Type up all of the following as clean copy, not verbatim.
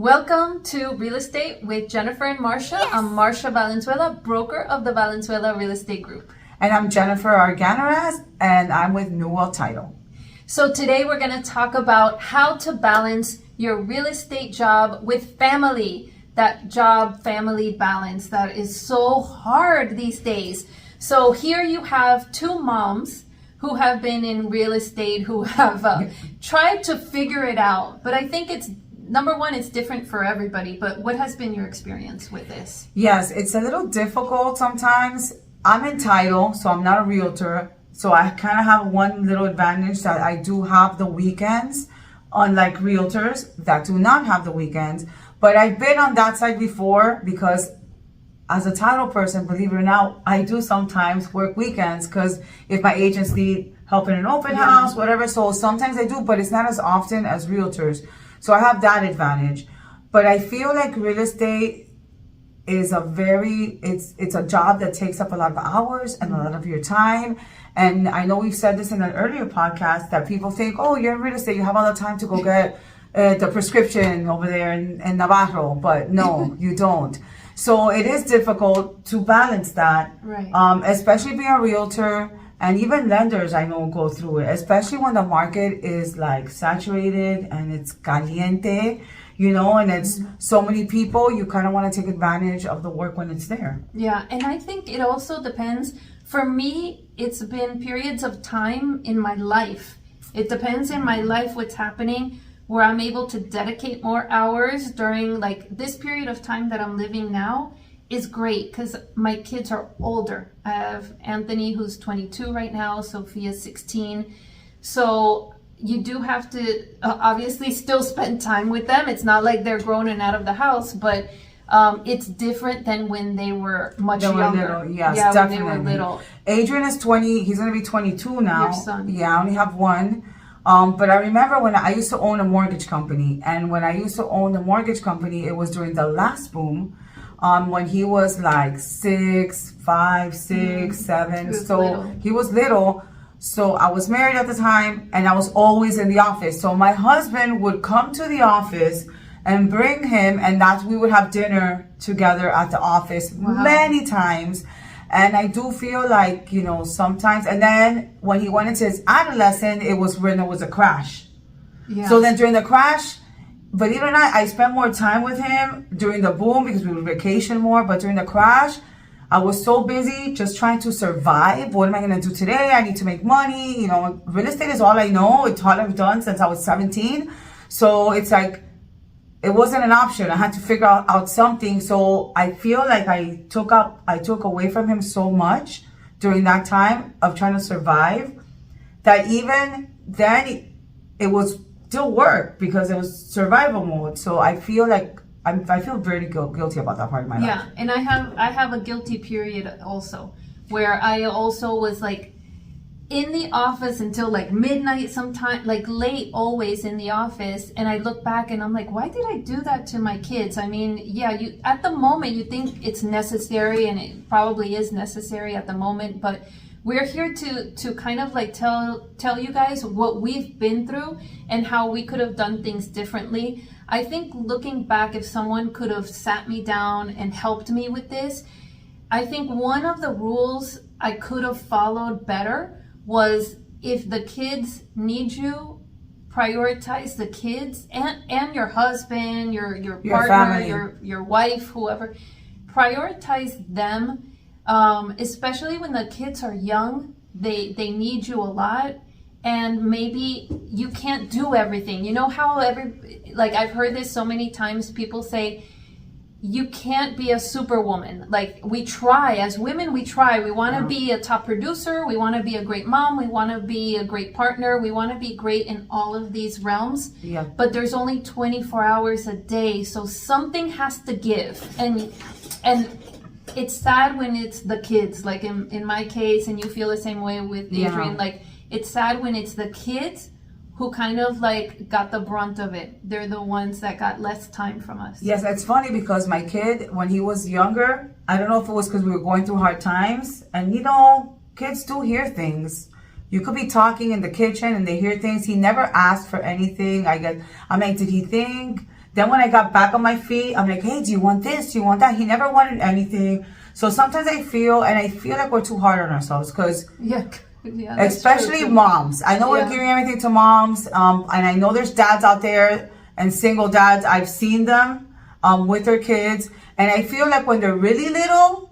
Welcome to Real Estate with Jennifer and Marcia. Yes. I'm Marcia Valenzuela, broker of the Valenzuela Real Estate Group. And I'm Jennifer Arganaraz, and I'm with New World Title. So today we're going to talk about how to balance your real estate job with family. That job-family balance that is so hard these days. So here you have two moms who have been in real estate, who have tried to figure it out. But I think it's, number one, it's different for everybody. But what has been your experience with this? Yes, it's a little difficult sometimes. I'm in title, so I'm not a realtor. So I kind of have one little advantage that I do have the weekends, unlike realtors that do not have the weekends. But I've been on that side before because as a title person, believe it or not, I do sometimes work weekends because if my agents need help in an open house, whatever. So sometimes I do, but it's not as often as realtors. So I have that advantage. But I feel like real estate is it's a job that takes up a lot of hours and a lot of your time. And I know we've said this in an earlier podcast that people think, oh, you're in real estate, you have all the time to go get the prescription over there in Navarro. But no, you don't. So it is difficult to balance that, Right. Especially being a realtor, and even lenders I know go through it, especially when the market is like saturated and it's caliente, and it's so many people, you kind of want to take advantage of the work when it's there. Yeah, and I think it also depends. For me, it's been periods of time in my life. It depends in my life what's happening, where I'm able to dedicate more hours during like this period of time that I'm living now is great because my kids are older. I have Anthony, who's 22 right now, Sophia's 16. So you do have to obviously still spend time with them. It's not like they're grown and out of the house, but it's different than when they were much younger. Little, yes, yeah, definitely. when they were little. Adrian is 20, he's going to be 22 now. Your son. Yeah, I only have one. But I remember when I used to own a mortgage company, and when I used to own the mortgage company, it was during the last boom, when he was like 6, 5, 6, 7. So little. he was little. So I was married at the time, and I was always in the office. So my husband would come to the office and bring him, and we would have dinner together at the office many times. And I do feel like, sometimes, and then when he went into his adolescent, it was when there was a crash. Yeah. So then during the crash, believe it or not, I spent more time with him during the boom because we would vacation more. But during the crash, I was so busy just trying to survive. What am I going to do today? I need to make money. Real estate is all I know. It's all I've done since I was 17. So it's like, it wasn't an option. I had to figure out something. So I feel like I took away from him so much during that time of trying to survive that even then it was still work because it was survival mode. So I feel like I feel very guilty about that part of my life. Yeah, and I have a guilty period also where I also was like in the office until like midnight sometime, like late always in the office, and I look back and I'm like, why did I do that to my kids? I mean, yeah, you at the moment you think it's necessary, and it probably is necessary at the moment, but we're here to kind of like tell you guys what we've been through and how we could have done things differently. I think looking back, if someone could have sat me down and helped me with this, I think one of the rules I could have followed better was if the kids need you, prioritize the kids and your husband, your partner, family. your wife, whoever. Prioritize them, especially when the kids are young. They need you a lot, and maybe you can't do everything. You know how I've heard this so many times. People say, you can't be a superwoman. Like, we try, as women, we try. We want to be a top producer. We want to be a great mom. We want to be a great partner. We want to be great in all of these realms. Yeah. But there's only 24 hours a day, so something has to give. And it's sad when it's the kids, like in my case, and you feel the same way with Adrian. Like, it's sad when it's the kids who kind of like got the brunt of it. They're the ones that got less time from us. Yes, it's funny because my kid, when he was younger, I don't know if it was because we were going through hard times, and kids do hear things. You could be talking in the kitchen and they hear things. He never asked for anything. I'm like, did he think Then when I got back on my feet, I'm like, hey, do you want this? Do you want that? He never wanted anything. So sometimes I feel like we're too hard on ourselves because especially moms. I know we're giving everything to moms, and I know there's dads out there and single dads. I've seen them with their kids, and I feel like when they're really little,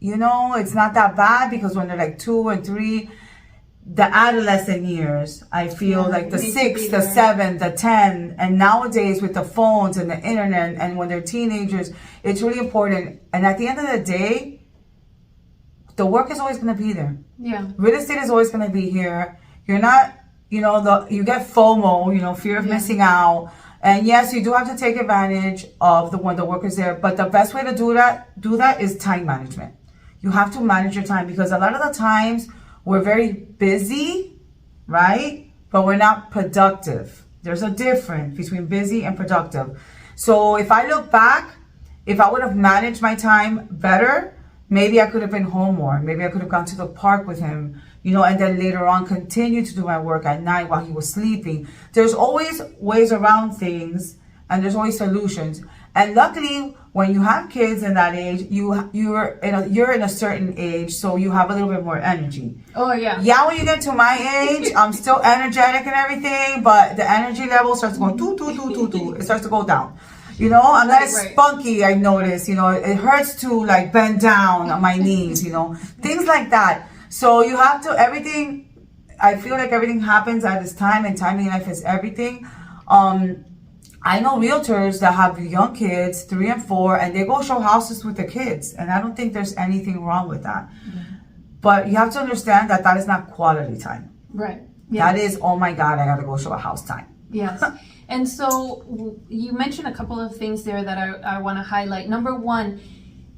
it's not that bad because when they're like 2 and 3, the adolescent years, I feel like the 6, the 7, the 10, and nowadays with the phones and the internet, and when they're teenagers, it's really important. And at the end of the day, the work is always going to be there. Yeah. Real estate is always going to be here. You're not, you get FOMO, fear of missing out. And yes, you do have to take advantage of when the work is there. But the best way to do that is time management. You have to manage your time because a lot of the times we're very busy, right? But we're not productive. There's a difference between busy and productive. So if I look back, if I would have managed my time better, maybe I could have been home more. Maybe I could have gone to the park with him, and then later on continue to do my work at night while he was sleeping. There's always ways around things, and there's always solutions. And luckily, when you have kids in that age, you're in a certain age, so you have a little bit more energy. Oh yeah. Yeah, when you get to my age, I'm still energetic and everything, but the energy level starts going It starts to go down. I'm less spunky, I notice. It hurts to like bend down on my knees, things like that. So you have to, I feel like everything happens at its time, and timing in life is everything. I know realtors that have young kids, 3 and 4, and they go show houses with the kids. And I don't think there's anything wrong with that. Mm-hmm. But you have to understand that is not quality time. Right. Yeah. That is, oh my God, I got to go show a house time. Yes. And so you mentioned a couple of things there that I want to highlight. Number one,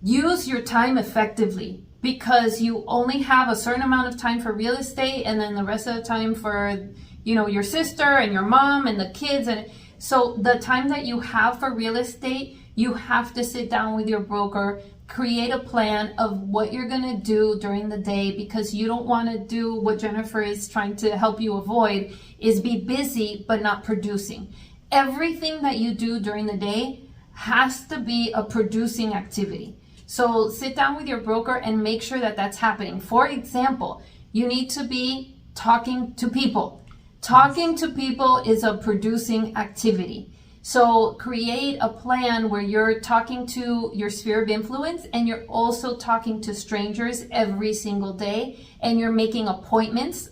use your time effectively because you only have a certain amount of time for real estate and then the rest of the time for, your sister and your mom and the kids. And so the time that you have for real estate, you have to sit down with your broker, create a plan of what you're going to do during the day because you don't want to do what Jennifer is trying to help you avoid is be busy but not producing. Everything that you do during the day has to be a producing activity. So sit down with your broker and make sure that that's happening. For example, you need to be talking to people. Talking to people is a producing activity. So create a plan where you're talking to your sphere of influence and you're also talking to strangers every single day and you're making appointments,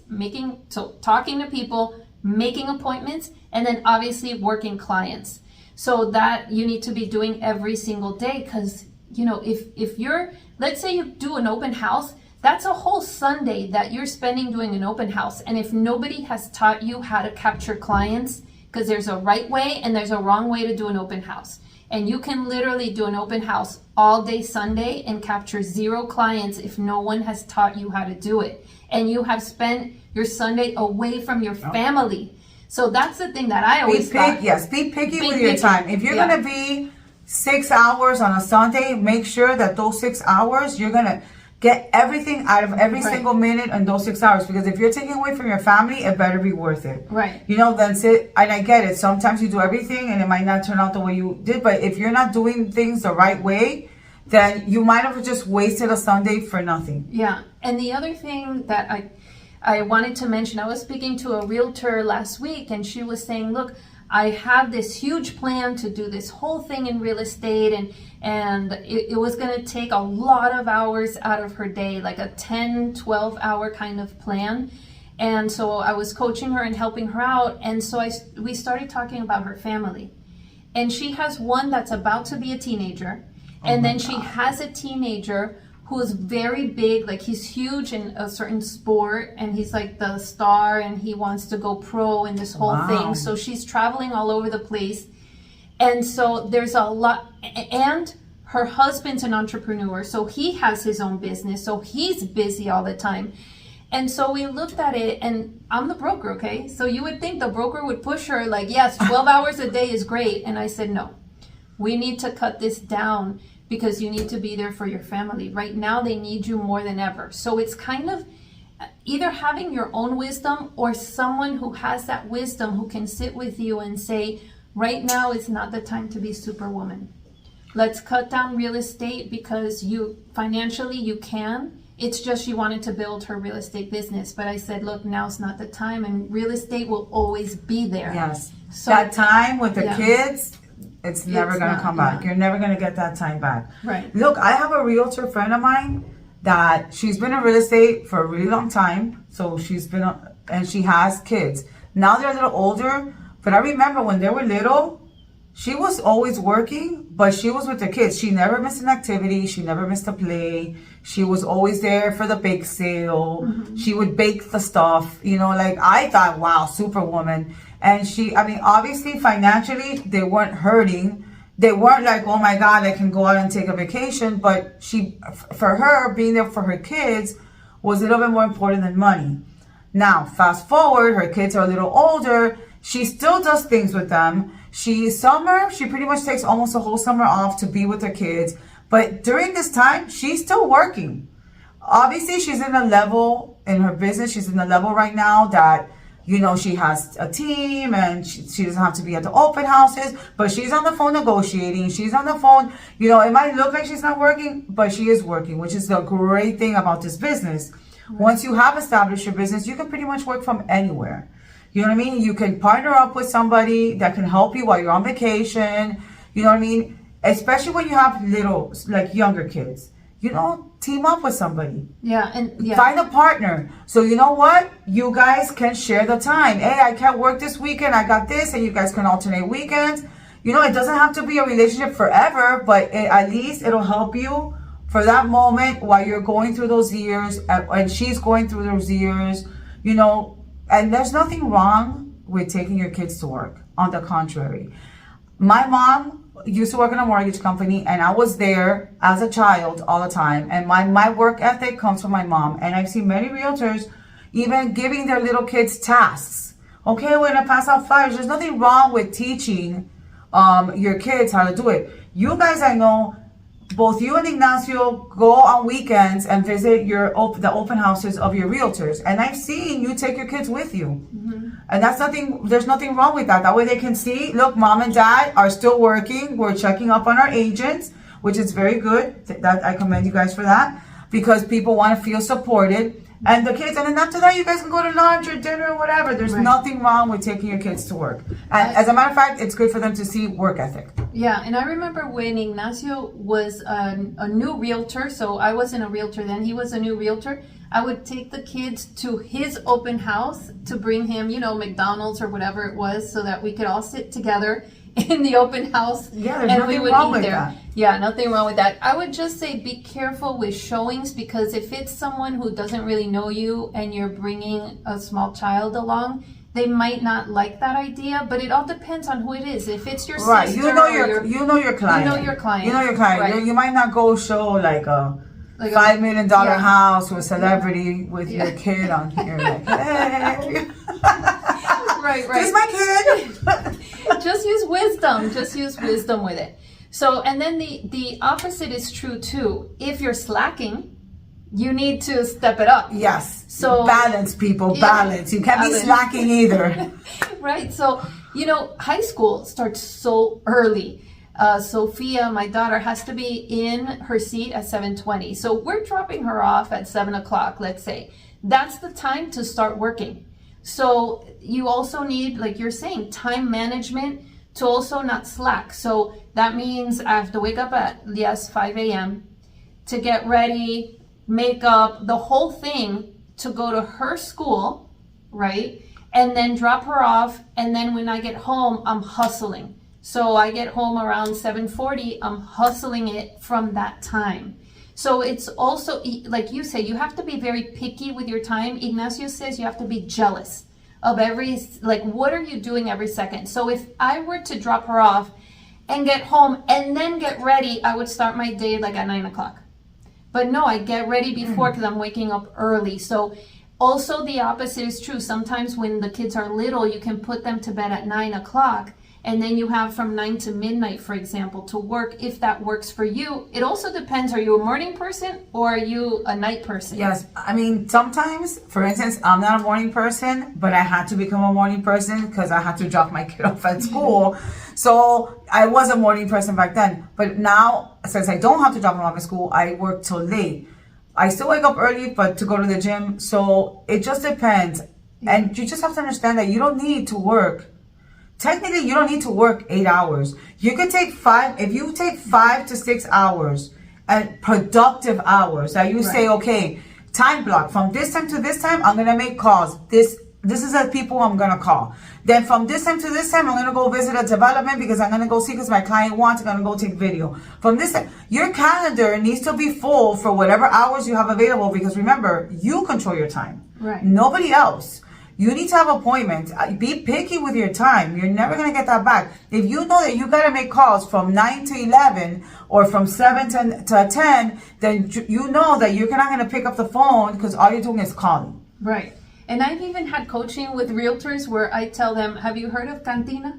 talking to people, making appointments, and then obviously working clients. So that you need to be doing every single day because, if you're, let's say you do an open house, that's a whole Sunday that you're spending doing an open house. And if nobody has taught you how to capture clients, because there's a right way and there's a wrong way to do an open house. And you can literally do an open house all day Sunday and capture 0 clients if no one has taught you how to do it. And you have spent your Sunday away from your family. So that's the thing that I always thought. Yes, be picky with your time. If you're going to be 6 hours on a Sunday, make sure that those 6 hours, you're going to get everything out of every single minute in those 6 hours. Because if you're taking away from your family, it better be worth it. Right. Then sit, and I get it. Sometimes you do everything and it might not turn out the way you did. But if you're not doing things the right way, then you might have just wasted a Sunday for nothing. Yeah. And the other thing that I wanted to mention, I was speaking to a realtor last week and she was saying, look, I have this huge plan to do this whole thing in real estate and it was going to take a lot of hours out of her day, like a 10, 12 hour kind of plan. And so I was coaching her and helping her out. And so we started talking about her family. And she has one that's about to be a teenager. And then she has a teenager who is very big, like he's huge in a certain sport and he's like the star and he wants to go pro in this whole thing. So she's traveling all over the place. And so there's a lot, and her husband's an entrepreneur. So he has his own business. So he's busy all the time. And so we looked at it and I'm the broker, okay? So you would think the broker would push her like, yes, 12 hours a day is great. And I said, no, we need to cut this down because you need to be there for your family. Right now, they need you more than ever. So it's kind of either having your own wisdom or someone who has that wisdom who can sit with you and say, Right now is not the time to be superwoman. Let's cut down real estate because financially you can. It's just she wanted to build her real estate business. But I said, look, now's not the time, and real estate will always be there. Yes. So that time with the kids, it's never going to come back. Yeah. You're never going to get that time back. Right. Look, I have a realtor friend of mine that she's been in real estate for a really long time. So and she has kids. Now they're a little older, but I remember when they were little, she was always working, but she was with the kids. She never missed an activity. She never missed a play. She was always there for the bake sale. Mm-hmm. She would bake the stuff, like I thought, wow, superwoman. And obviously financially, they weren't hurting. They weren't like, oh my God, I can go out and take a vacation. But for her, being there for her kids was a little bit more important than money. Now, fast forward, her kids are a little older. She still does things with them. She pretty much takes almost a whole summer off to be with her kids. But during this time, she's still working. Obviously, she's in a level in her business. She's in a level right now that, she has a team and she doesn't have to be at the open houses, but she's on the phone negotiating. She's on the phone. It might look like she's not working, but she is working, which is the great thing about this business. Right. Once you have established your business, you can pretty much work from anywhere. You know what I mean? You can partner up with somebody that can help you while you're on vacation. You know what I mean? Especially when you have younger kids. Team up with somebody. Yeah. Find a partner. So you know what? You guys can share the time. Hey, I can't work this weekend. I got this, and you guys can alternate weekends. It doesn't have to be a relationship forever, but at least it'll help you for that moment while you're going through those years, and she's going through those years, and there's nothing wrong with taking your kids to work. On the contrary. My mom used to work in a mortgage company, and I was there as a child all the time. And my work ethic comes from my mom. And I've seen many realtors even giving their little kids tasks. Okay, we're gonna pass out flyers. There's nothing wrong with teaching your kids how to do it. You guys, I know, both you and Ignacio go on weekends and visit the open houses of your realtors. And I've seen you take your kids with you. Mm-hmm. And there's nothing wrong with that. That way they can see, look, mom and dad are still working. We're checking up on our agents, which is very good. That I commend you guys for that, because people want to feel supported. And the kids, and then after that, you guys can go to lunch or dinner or whatever. There's nothing wrong with taking your kids to work. And as a matter of fact, it's good for them to see work ethic. Yeah, and I remember when Ignacio was a new realtor, so I wasn't a realtor then, he was a new realtor, I would take the kids to his open house to bring him, McDonald's or whatever it was, so that we could all sit together in the open house. Yeah, there's nothing wrong with that. Yeah, nothing wrong with that. I would just say be careful with showings, because if it's someone who doesn't really know you and you're bringing a small child along, they might not like that idea, but it all depends on who it is. If it's your sister, you know your client. You know your client. Right. You might not go show like a $5 million house with a celebrity with your kid on here. Like, hey. Right. Here's my kid. Just use wisdom with it. So, and then the opposite is true too. If you're slacking, you need to step it up. Yes. So balance, people, balance. You can't be slacking either. Right. So, high school starts so early. Sophia, my daughter, has to be in her seat at 7:20. So we're dropping her off at 7 o'clock, let's say. That's the time to start working. So you also need, like you're saying, time management to also not slack. So that means I have to wake up at 5 a.m. to get ready, makeup, the whole thing, to go to her school, right? And then drop her off. And then when I get home, I'm hustling. So I get home around 7:40, I'm hustling it from that time. So it's also, like you say, you have to be very picky with your time. Ignacio says you have to be jealous of what are you doing every second? So if I were to drop her off and get home and then get ready, I would start my day like at 9 o'clock. But no, I get ready before because I'm waking up early. So also the opposite is true. Sometimes when the kids are little, you can put them to bed at 9 o'clock And then you have from 9 to midnight, for example, to work if that works for you. It also depends, are you a morning person or are you a night person? Yes, I mean, sometimes, for instance, I'm not a morning person, but I had to become a morning person because I had to drop my kid off at school. So I was a morning person back then. But now, since I don't have to drop him off at school, I work till late. I still wake up early, but to go to the gym. So it just depends. And you just have to understand that you don't need to work. Technically, you don't need to work 8 hours. You could take 5, if you take 5 to 6 hours and productive hours that you say, okay, time block from this time to this time, I'm going to make calls. This is the people I'm going to call. Then from this time to this time, I'm going to go visit a development because I'm going to go see because my client wants, I'm going to go take video. From this time, your calendar needs to be full for whatever hours you have available because remember, you control your time. Right. Nobody else. You need to have appointments. Be picky with your time. You're never going to get that back. If you know that you got to make calls from 9 to 11 or from 7 to 10, then you know that you're not going to pick up the phone because all you're doing is calling. Right. And I've even had coaching with realtors where I tell them, have you heard of cantina?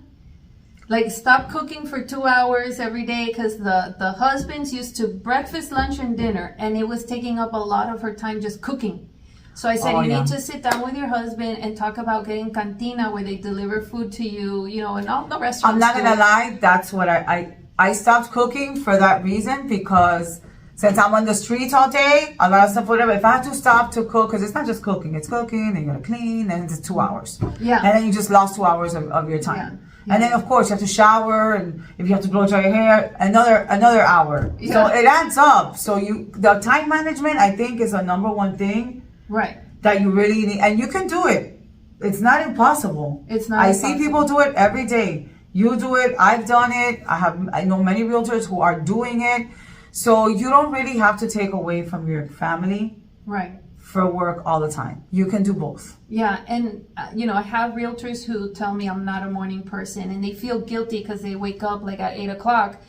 Like, stop cooking for 2 hours every day because the husbands used to breakfast, lunch, and dinner, and it was taking up a lot of her time just cooking. So I said, you need to sit down with your husband and talk about getting cantina where they deliver food to you, you know, and all the restaurants. I'm not going to lie. That's what I stopped cooking for that reason because since I'm on the streets all day, a lot of stuff, whatever, if I have to stop to cook, because it's not just cooking, it's cooking, and you got to clean, and it's 2 hours. Yeah. And then you just lost 2 hours of your time. Yeah. And then, of course, you have to shower, and if you have to blow dry your hair, another hour. Yeah. So it adds up. So the time management, I think, is a number one thing. Right. That you really need, and you can do it. It's not impossible. It's not. I impossible. see people do it every day. You do it. I've done it. I know many realtors who are doing it. So you don't really have to take away from your family, right, for work all the time. You can do both. Yeah, and you know, I have realtors who tell me I'm not a morning person, and they feel guilty because they wake up like at 8 o'clock.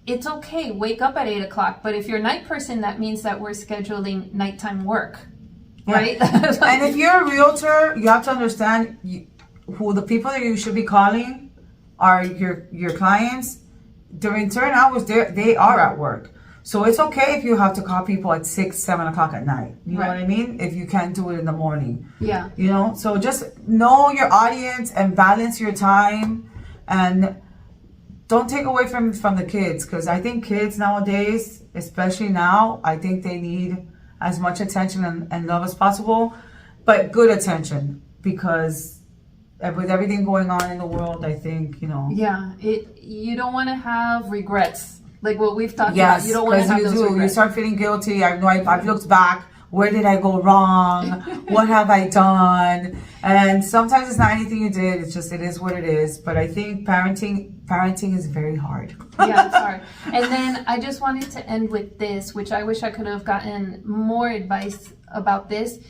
It's okay, wake up at 8 o'clock, but if you're a night person, that means that we're scheduling nighttime work. Yeah. Right? And if you're a realtor, you have to understand who the people that you should be calling are your clients. During certain hours, they are at work. So it's okay if you have to call people at 6, 7 o'clock at night. You know what I mean? If you can't do it in the morning. Yeah. You know, so just know your audience and balance your time and don't take away from the kids. Because I think kids nowadays, especially now, I think they need as much attention and love as possible, but good attention, because with everything going on in the world, I think, you know. Yeah, you don't want to have regrets, like what we've talked about. You don't want to have those regrets. You start feeling guilty. I know I've looked back. Where did I go wrong? What have I done? And sometimes it's not anything you did. It's just, it is what it is. But I think parenting is very hard. Yeah, it's hard. And then I just wanted to end with this, which I wish I could have gotten more advice about this.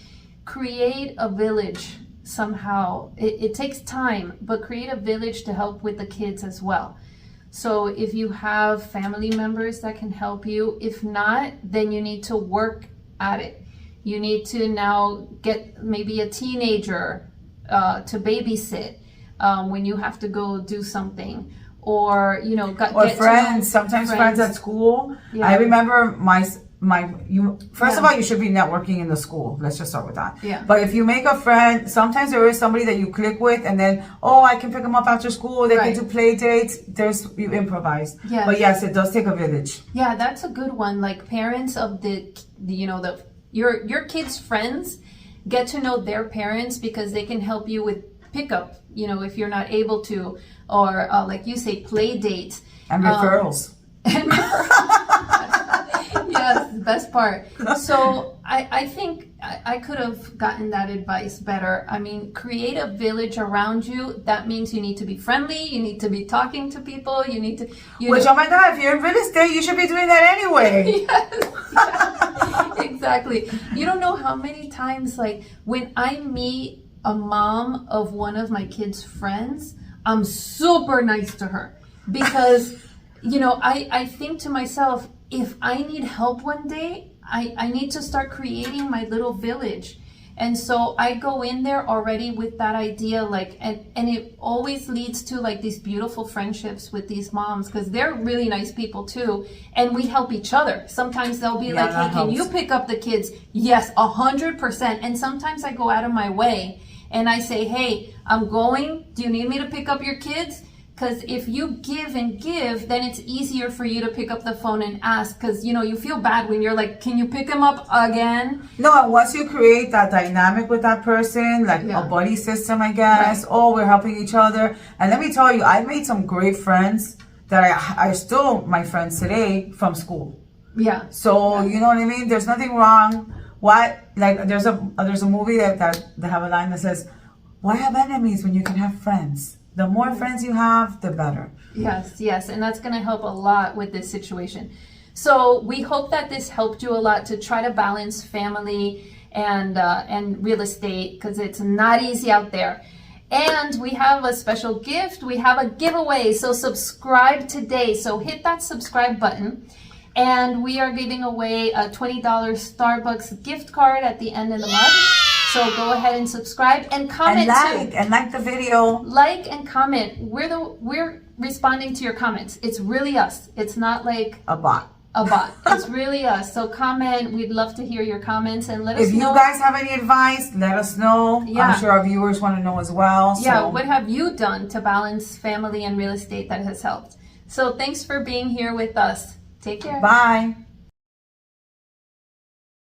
Create a village somehow. It takes time, but create a village to help with the kids as well. So if you have family members that can help you, if not, then you need to work at it. You need to now get maybe a teenager to babysit when you have to go do something, or you know, get friends. Sometimes friends at school. Yeah. I remember first of all, you should be networking in the school. Let's just start with that. Yeah. But if you make a friend, sometimes there is somebody that you click with, and then I can pick them up after school. They can do play dates. You improvise. Yeah. But yes, it does take a village. Yeah, that's a good one. Like parents of your kids' friends get to know their parents because they can help you with pickup. You know, if you're not able to, or like you say, play dates and referrals. Yes, best part. So I think I could have gotten that advice better. I mean, create a village around you. That means you need to be friendly. You need to be talking to people. You need to. Oh my God, if you're in real estate, you should be doing that anyway. Yes, exactly. You don't know how many times, like, when I meet a mom of one of my kids' friends, I'm super nice to her because, you know, I think to myself, if I need help one day, I need to start creating my little village. And so I go in there already with that idea, like, and it always leads to like these beautiful friendships with these moms, because they're really nice people too, and we help each other. Sometimes they'll be like, hey, can you pick up the kids? Yes, 100%. And sometimes I go out of my way and I say, hey, I'm going, do you need me to pick up your kids? Because if you give and give, then it's easier for you to pick up the phone and ask, because, you know, you feel bad when you're like, can you pick him up again? No, and once you create that dynamic with that person, like a buddy system, I guess, Right. oh, we're helping each other. And let me tell you, I made some great friends that are still my friends today from school. Yeah. So, you know what I mean? There's nothing wrong. Why, like, there's a movie that they have a line that says, why have enemies when you can have friends? The more friends you have, the better. Yes, yes, and that's going to help a lot with this situation. So we hope that this helped you a lot to try to balance family and real estate, because it's not easy out there. And we have a special gift. We have a giveaway. So subscribe today. So hit that subscribe button. And we are giving away a $20 Starbucks gift card at the end of the month. So go ahead and subscribe and comment and like the video. Like and comment. We're responding to your comments. It's really us. It's not like a bot. It's really us. So comment. We'd love to hear your comments and let us know. If you guys have any advice, let us know. Yeah. I'm sure our viewers want to know as well. Yeah, So. what have you done to balance family and real estate that has helped? So thanks for being here with us. Take care. Bye.